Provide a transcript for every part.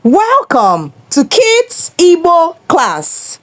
Welcome to Kids Igbo class.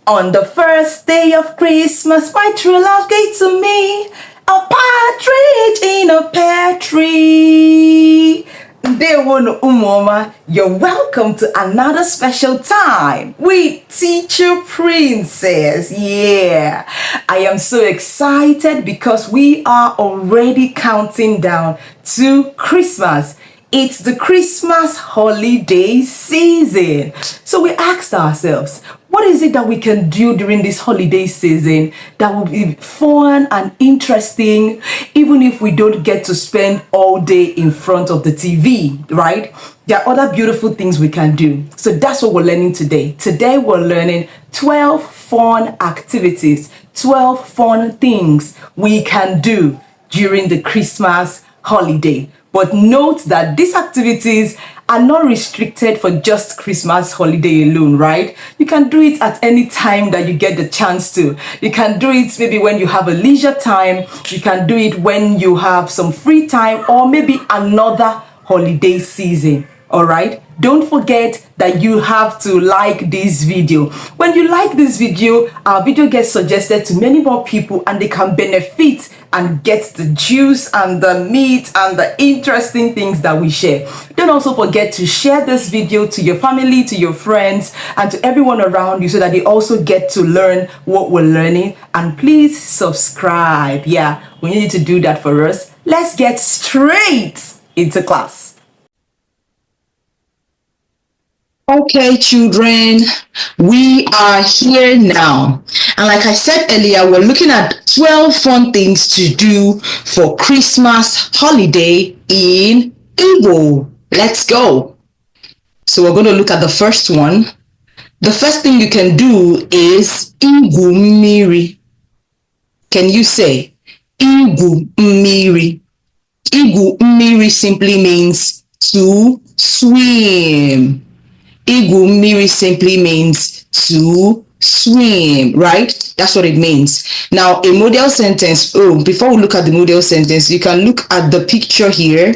On the first day of Christmas, my true love gave to me a partridge in a pear tree. Ndewono Umoma, you're welcome to another special time with Teacher Princess. Yeah, I am so excited because we are already counting down to Christmas. It's the Christmas holiday season. So we asked ourselves, what is it that we can do during this holiday season that will be fun and interesting, even if we don't get to spend all day in front of the TV, right? There are other beautiful things we can do. So that's what we're learning today. Today we're learning 12 fun activities, 12 fun things we can do during the Christmas holiday. But note that these activities are not restricted for just Christmas holiday alone, right? You can do it at any time that you get the chance to. You can do it maybe when you have a leisure time. You can do it when you have some free time or maybe another holiday season. All right, don't forget that you have to like this video. When you like this video, our video gets suggested to many more people and they can benefit and get the juice and the meat and the interesting things that we share. Don't also forget to share this video to your family, to your friends, and to everyone around you so that they also get to learn what we're learning. And please subscribe. Yeah, we need to do that for us. Let's get straight into class. Okay, children, we are here now. And like I said earlier, we're looking at 12 fun things to do for Christmas holiday in Igbo. Let's go. So we're going to look at the first one. The first thing you can do is Igwu mmiri. Can you say Igwu mmiri? Igwu mmiri simply means to swim. Igwu mmiri simply means to swim, right? That's what it means. Now, a model sentence. Oh, before we look at the model sentence, you can look at the picture here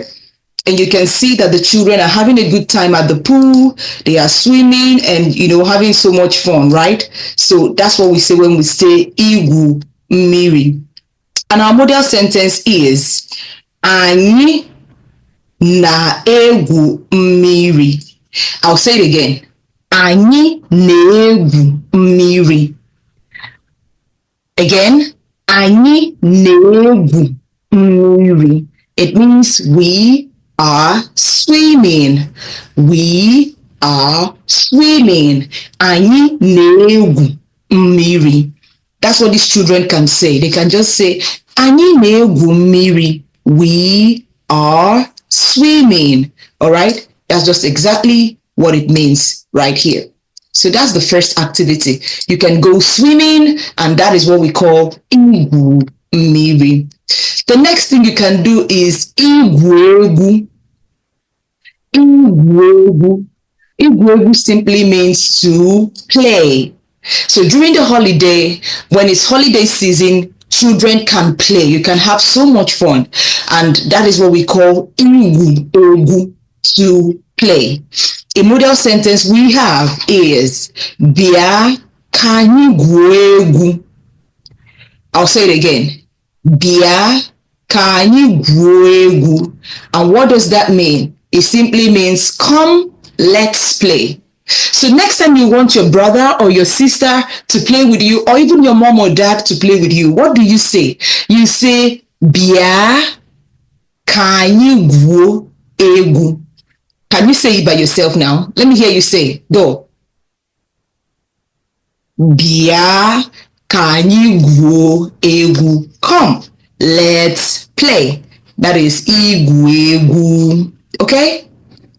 and you can see that the children are having a good time at the pool. They are swimming and, having so much fun, right? So that's what we say when we say Igwu mmiri. And our model sentence is Anyị na-egwu mmiri. I'll say it again. Anyị na-egwu mmiri. Again, anyị na-egwu mmiri. It means we are swimming. We are swimming. Anyị na-egwu mmiri. That's what these children can say. They can just say, anyị na-egwu mmiri. We are swimming. All right? That's just exactly what it means right here. So that's the first activity. You can go swimming, and that is what we call Igwu mmiri. The next thing you can do is Igwu egwu. Igwu egwu. Igwu egwu simply means to play. So during the holiday, when it's holiday season, children can play. You can have so much fun. And that is what we call Igwu egwu, to play. A model sentence we have is Bia ka anyị gwuo egwu. I'll say it again. Bia ka anyị gwuo egwu. And what does that mean? It simply means come, let's play. So next time you want your brother or your sister to play with you, or even your mom or dad to play with you, what do you say? You say Bia ka anyị gwuo egwu. Can you say it by yourself now? Let me hear you say, go. Bia ka anyị gwuo egwu. Come, let's play. That is Igwu egwu. Okay?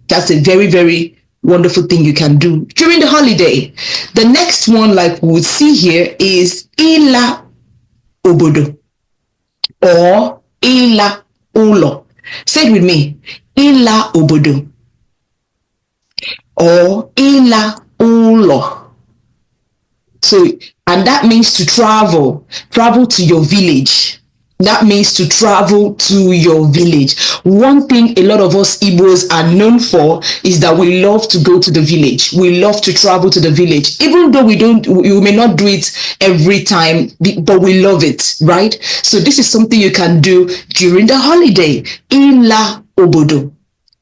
That's a very, very wonderful thing you can do during the holiday. The next one, like we would see here, is Ila obodo or Ila ulo. Say it with me. Ila obodo or Ila ulo. So, and that means to travel to your village. That means to travel to your village. One thing a lot of us Igbos are known for is that we love to go to the village. We love to travel to the village. Even though we may not do it every time, but we love it, right? So this is something you can do during the holiday. Ila obodo.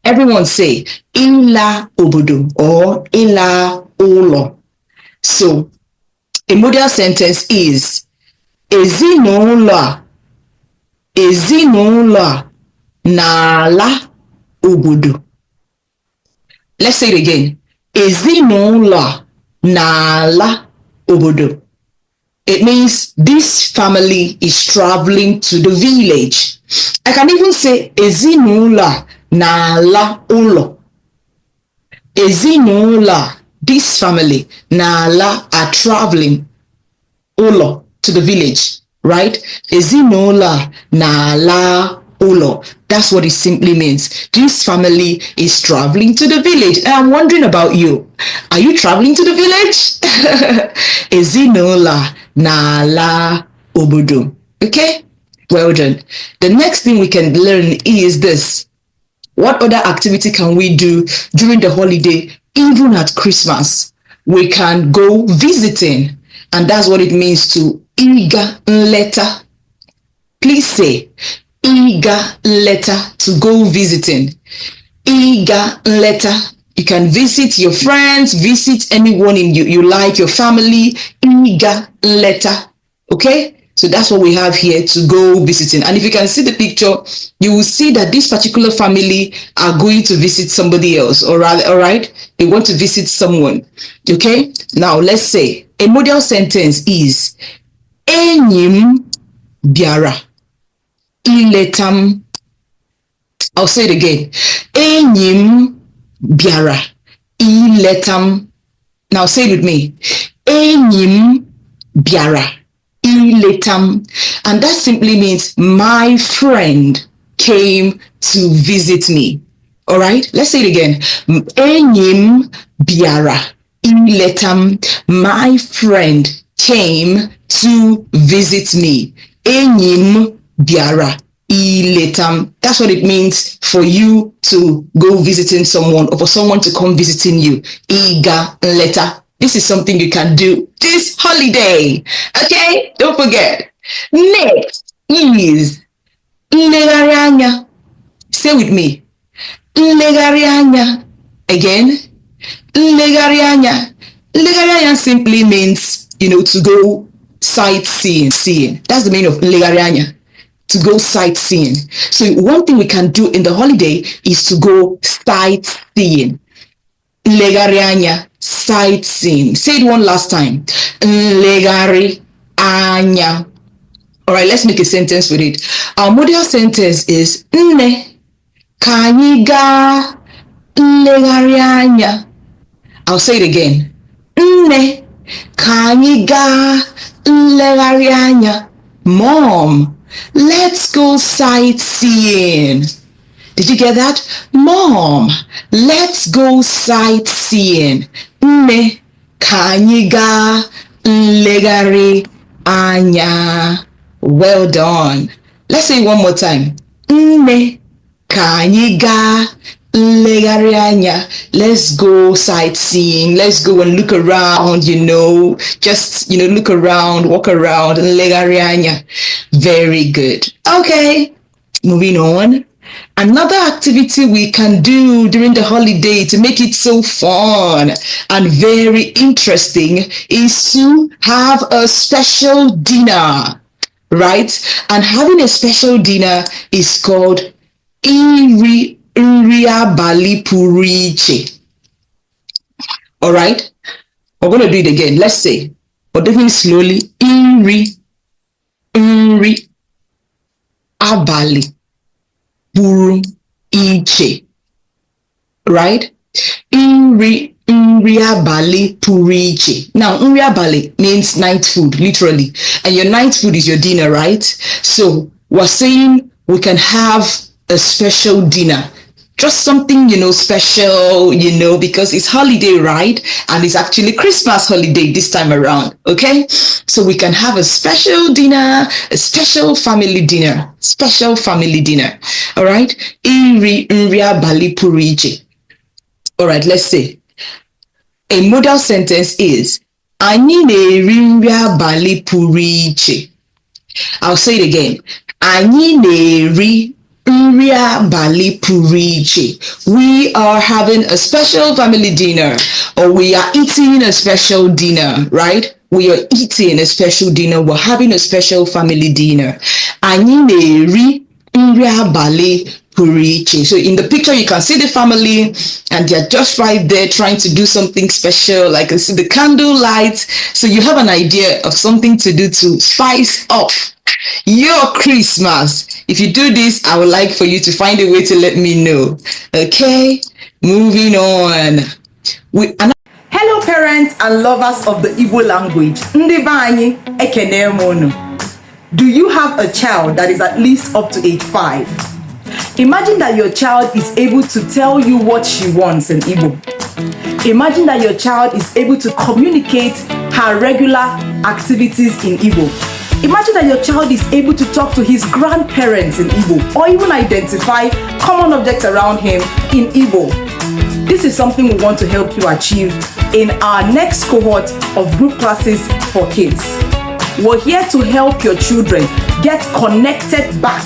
Everyone say ila obodo or ila olo. So a modal sentence is ezinụlọ ezinụlọ n'ala obodo. Let's say it again. Ezinụlọ n'ala obodo. It means this family is traveling to the village. I can even say ezinụlọ n'ala ụlọ. Ezinụlọ, this family, n'ala are traveling ụlọ to the village, right? Ezinụlọ n'ala ụlọ. That's what it simply means. This family is traveling to the village. And I'm wondering about you. Are you traveling to the village? Ezinụlọ n'ala obodo. Okay? Well done. The next thing we can learn is this. What other activity can we do during the holiday, even at Christmas? We can go visiting. And that's what it means to ịga nleta. Please say ịga nleta, to go visiting. Ịga nleta. You can visit your friends, visit anyone you like, your family. Ịga nleta. Okay? So that's what we have here, to go visiting. And if you can see the picture, you will see that this particular family are going to visit somebody else. All right? They want to visit someone. Okay? Now let's say a modal sentence is Enyim biara iletam. I'll say it again. Enyim biara iletam. Now say it with me. Enyim biara iletam. And that simply means my friend came to visit me. All right? Let's say it again. Enyim biara iletam. My friend came to visit me. Enyim biara iletam. That's what it means for you to go visiting someone, or for someone to come visiting you. Ịga nleta. This is something you can do this holiday. Okay? Don't forget. Next is nlegharị anya. Say with me. Nlegharị anya. Again. Nlegharị anya. Nlegharị anya simply means, to go sightseeing. That's the meaning of nlegharị anya. To go sightseeing. So one thing we can do in the holiday is to go sightseeing. Nlegharị anya. Sightseeing. Say it one last time. Nlegharị anya. All right, let's make a sentence with it. Our model sentence is Nne ka anyị gaa nlegharị anya. I'll say it again. Nne ka anyị gaa nlegharị anya. Mom, let's go sightseeing. Did you get that? Mom, let's go sightseeing. Nne ka anyị gaa nlegharị anya. Well done. Let's say it one more time. Nne ka anyị gaa nlegharị anya. Let's go sightseeing. Let's go and look around, just, look around, walk around, nlegharị anya. Very good. Okay, moving on. Another activity we can do during the holiday to make it so fun and very interesting is to have a special dinner, right? And having a special dinner is called nri abalị pụrụ iche. All right? We're going to do it again. Let's say, we're doing it slowly. Nri abalị pụrụ iche. Right? Nri abalị pụrụ iche. Now, nri abalị means night food, literally. And your night food is your dinner, right? So, we're saying we can have a special dinner just something, special, because it's holiday, right? And it's actually Christmas holiday this time around, okay? So we can have a special dinner, a special family dinner, all right? Iri nri abalị pụrụ iche. All right, let's say a modal sentence is anyị na-eri nri abalị pụrụ iche. I'll say it again. Anyị na-eri nri abalị pụrụ iche. We are having a special family dinner, or we are eating a special dinner, right? We are eating a special dinner. We're having a special family dinner. Anyị na-eri nri abalị pụrụ iche. So in the picture, you can see the family, and they're just right there trying to do something special. Like you see the candle lights. So you have an idea of something to do to spice up your Christmas. If you do this, I would like for you to find a way to let me know. Okay, moving on. Hello, parents and lovers of the Igbo language. Ndị be anyị, ekene m unu. Do you have a child that is at least up to age 5? Imagine that your child is able to tell you what she wants in Igbo. Imagine that your child is able to communicate her regular activities in Igbo. Imagine that your child is able to talk to his grandparents in Igbo, or even identify common objects around him in Igbo. This is something we want to help you achieve in our next cohort of group classes for kids. We're here to help your children get connected back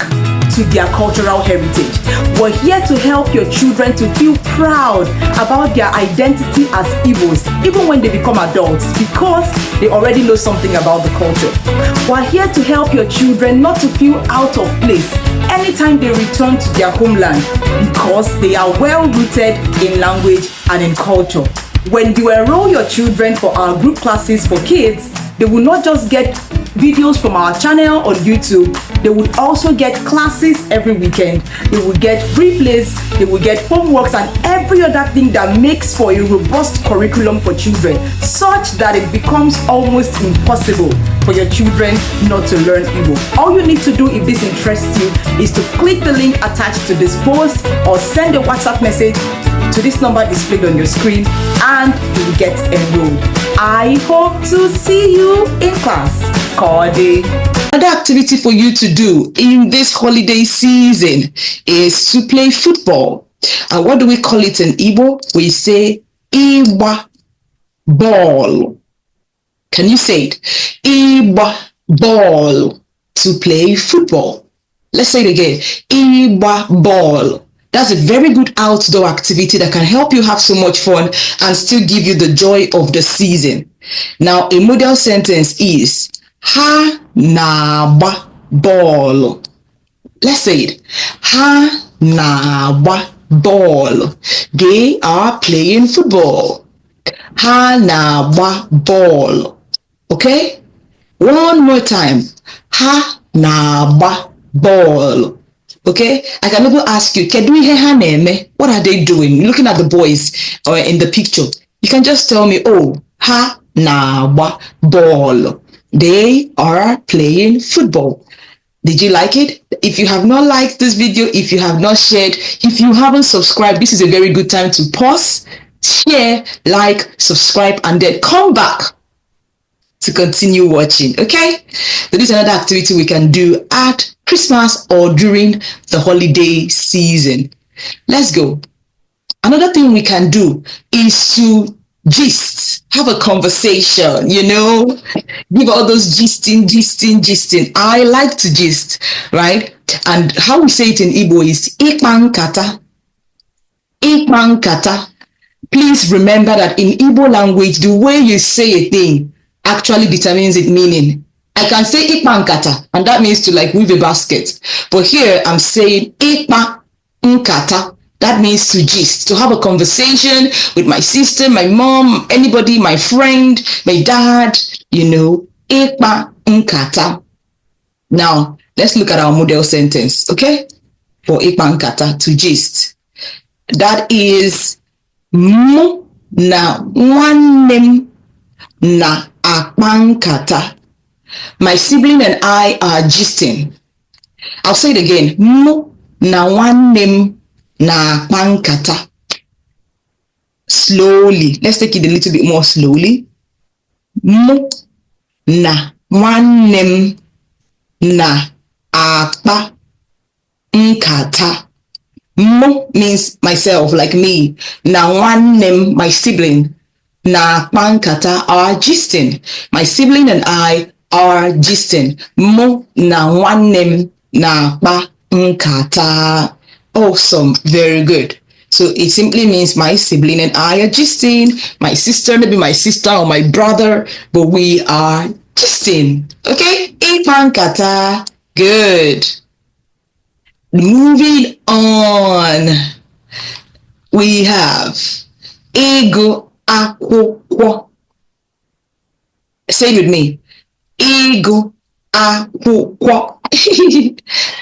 to their cultural heritage. We're here to help your children to feel proud about their identity as Igbos, even when they become adults, because they already know something about the culture. We're here to help your children not to feel out of place anytime they return to their homeland, because they are well rooted in language and in culture. When you enroll your children for our group classes for kids, they will not just get videos from our channel on YouTube, they would also get classes every weekend. They will get replays, they will get homeworks, and every other thing that makes for a robust curriculum for children, such that it becomes almost impossible for your children not to learn Igbo. All you need to do if this interests you is to click the link attached to this post, or send a WhatsApp message to this number displayed on your screen, and you will get enrolled. I hope to see you in class. Kode. Another activity for you to do in this holiday season is to play football. And what do we call it in Igbo? We say Igba ball. Can you say it? Igba ball. To play football. Let's say it again. Igba ball. That's a very good outdoor activity that can help you have so much fun and still give you the joy of the season. Now, a modal sentence is ha na-agba ball. Let's say it. Ha na-agba ball. They are playing football. Ha na-agba ball. Okay? One more time. Ha na-agba ball. Okay, I can even ask you, what are they doing? Looking at the boys in the picture, you can just tell me, oh, ha na ball. They are playing football. Did you like it? If you have not liked this video, if you have not shared, if you haven't subscribed, this is a very good time to pause, share, like, subscribe, and then come back to continue watching. Okay, so this is another activity we can do at Christmas or during the holiday season. Let's go. Another thing we can do is to gist, have a conversation, give all those gisting. I like to gist, right? And how we say it in Igbo is ikpan kata. Please remember that in Igbo language, the way you say a thing actually determines its meaning. I can say ikpa nkata, and that means to like weave a basket. But here I'm saying ikpa nkata. That means to gist, to have a conversation with my sister, my mom, anybody, my friend, my dad, ikpa nkata. Now, let's look at our model sentence, okay? For ikpa nkata, to gist. That is mu na nwannem na akpa nkata. My sibling and I are gisting. I'll say it again. Mu na nwannem na-akpa nkata. Slowly. Let's take it a little bit more slowly. Mụ na nwanne m na-akpa nkata. Mụ means myself, like me. Na nwanne m, my sibling, na-akpa nkata, are gisting. My sibling and I are gisting. Mụ na nwanne m na-akpa nkata. Awesome, very good. So it simply means my sibling and I are gisting. My sister, maybe my sister or my brother, but we are gisting. Okay? Ịkpa nkata. Good. Moving on. We have ịgụ akwụkwọ. Say it with me. Ịgụ akwụkwọ.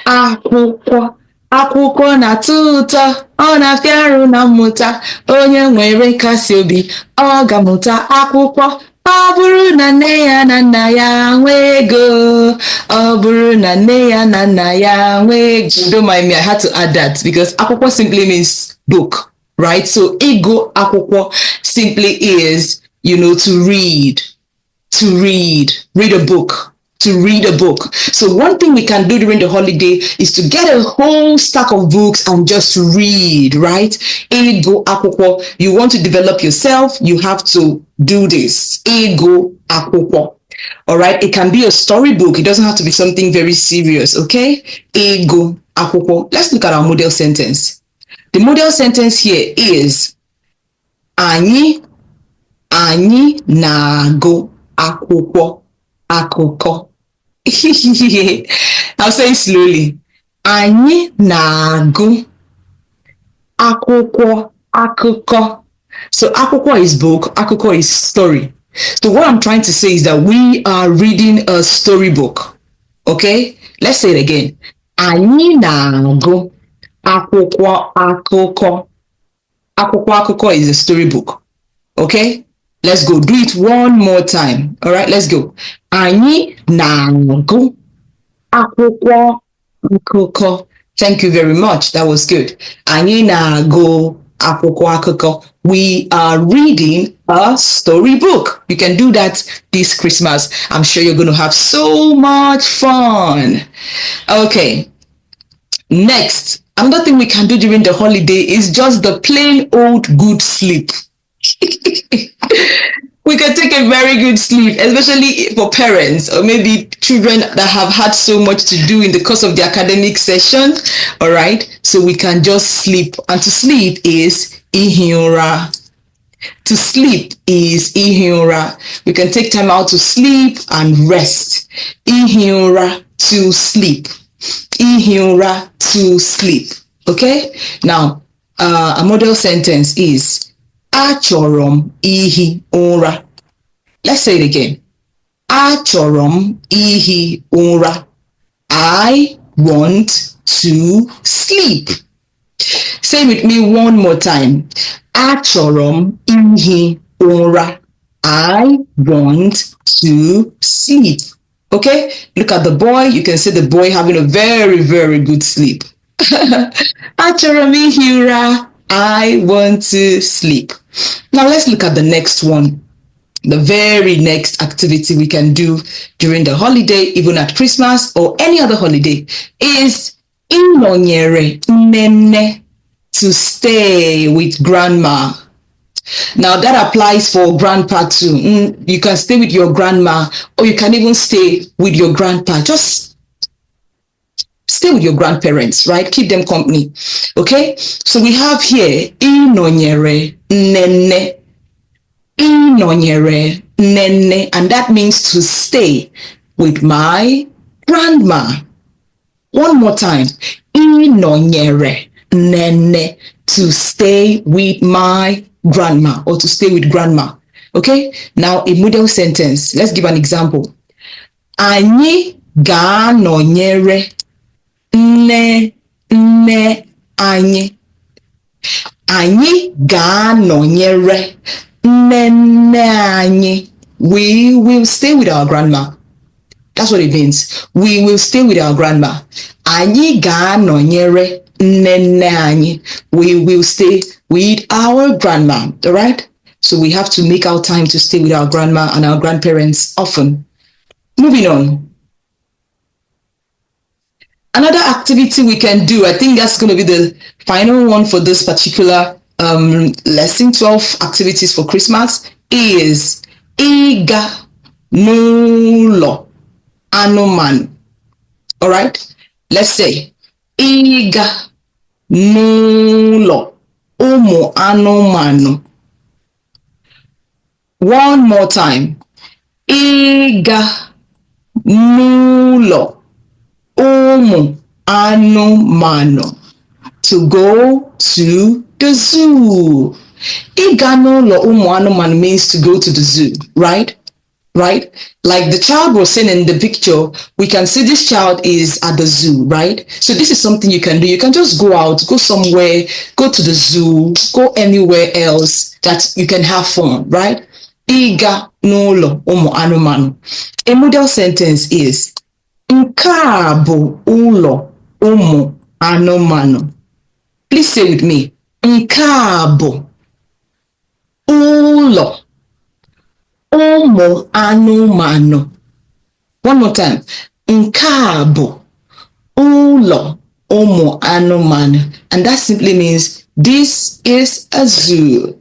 Akwụkwọ. Akwụkwọ na-atọ ụtọ, ọ na-afịa arụ na mmụta. Onye nwere nkasi obi, ọ ga-amụta akwụkwọ. Ọ bụrụ na nne ya na nna ya nwee ego. Ọ bụrụ na nne ya na nna ya nwee ego. Don't mind me, I had to add that because akwụkwọ simply means book, right? So ịgụ akwụkwọ simply is, to read. To read. Read a book. To read a book. So one thing we can do during the holiday is to get a whole stack of books and just read, right? Ego akwụkwọ. You want to develop yourself, you have to do this. Ego akwụkwọ. All right? It can be a storybook. It doesn't have to be something very serious, okay? Ego akwụkwọ. Let's look at our model sentence. The model sentence here is anyị na-agụ akwụkwọ akụkọ. I'll say it slowly. Anyị na-agụ akwụkwọ akụkọ. So akwụkwọ is book, akụkọ is story. So what I'm trying to say is that we are reading a storybook. Okay? Let's say it again. Anyị na-agụ akwụkwọ akụkọ. Akwụkwọ akụkọ is a storybook. Okay? Let's go. Do it one more time. All right, let's go. Anyị na-agụ akwụkwọ akụkọ. Thank you very much. That was good. Anyị na-agụ akwụkwọ akụkọ. We are reading a storybook. You can do that this Christmas. I'm sure you're going to have so much fun. Okay. Next, another thing we can do during the holiday is just the plain old good sleep. We can take a very good sleep, especially for parents or maybe children that have had so much to do in the course of the academic session. All right, so we can just sleep. And to sleep is ihi. To sleep is ihi. We can take time out to sleep and rest. Ihi to sleep. Ihi to sleep. Okay, now a model sentence is achọrọ m ihi ụra. Let's say it again. Achọrọ m ihi ụra. I want to sleep. Say with me one more time. Achọrọ m ihi ụra. I want to sleep. Okay? Look at the boy. You can see the boy having a very, very good sleep. Achọrọ m ihi ụra. I want to sleep. Now let's look at the next one. The very next activity we can do during the holiday, even at Christmas or any other holiday, is ịnọnyere nne, to stay with grandma. Now that applies for grandpa too. You can stay with your grandma or you can even stay with your grandpa. Just stay with your grandparents, right? Keep them company. Okay? So we have here ịnọnyere nne. Ịnọnyere nne, and that means to stay with my grandma. One more time. Ịnọnyere nne, to stay with my grandma or to stay with grandma. Okay? Now a model sentence. Let's give an example. Anyị ga-anọnyere nne anyị. Anyị ga-anọnyere nne anyị. We will stay with our grandma. That's what it means. We will stay with our grandma. Anyị ga-anọnyere We will stay with our grandma, all right? So we have to make our time to stay with our grandma and our grandparents often. Moving on. Another activity we can do, I think that's going to be the final one for this particular lesson 12 activities for Christmas, is Iga Nulo Anuman. All right? Let's say Iga Nulo Umu Anumanu. One more time. Iga Nulo Umu Anumanu. To go to the zoo. Iga Nulo Umu Anumanu means to go to the zoo, right? Right? Like the child was saying in the picture, we can see this child is at the zoo, right? So this is something you can do. You can just go out, go somewhere, go to the zoo, go anywhere else that you can have fun, right? Iga n'ụlọ ụmụ anụmanụ. A model sentence is nke a bụ ụlọ ụmụ anụmanụ. Please say with me. Nke a bụ ụlọ ụmụ anụmanụ. One more time. Nke a bụ ụlọ ụmụ anụmanụ. And that simply means this is a zoo.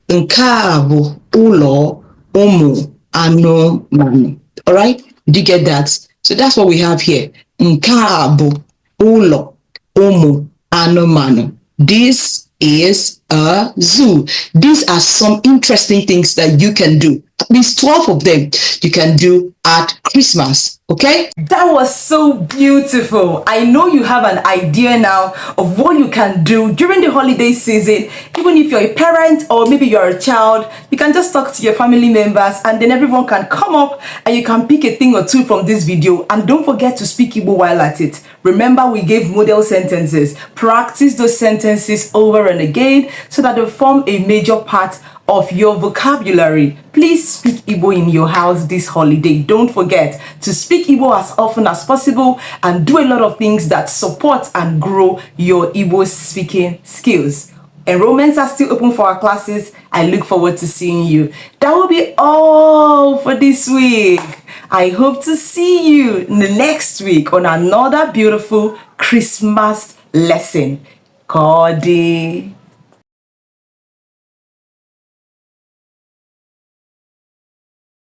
Nke a bụ ụlọ ụmụ anụmanụ. All right? Did you get that? So that's what we have here. Nke a bụ ụlọ ụmụ anụmanụ. This is a zoo. These are some interesting things that you can do. At least 12 of them you can do at Christmas. Okay? That was so beautiful. I know you have an idea now of what you can do during the holiday season. Even if you're a parent or maybe you're a child, you can just talk to your family members and then everyone can come up and you can pick a thing or two from this video. And don't forget to speak Igbo while at it. Remember, we gave model sentences. Practice those sentences over and again so that they form a major part of your vocabulary. Please speak Igbo in your house this holiday. Don't forget to speak Igbo as often as possible and do a lot of things that support and grow your Igbo speaking skills. Enrollments are still open for our classes. I look forward to seeing you. That will be all for this week. I hope to see you next week on another beautiful Christmas lesson. Kodi.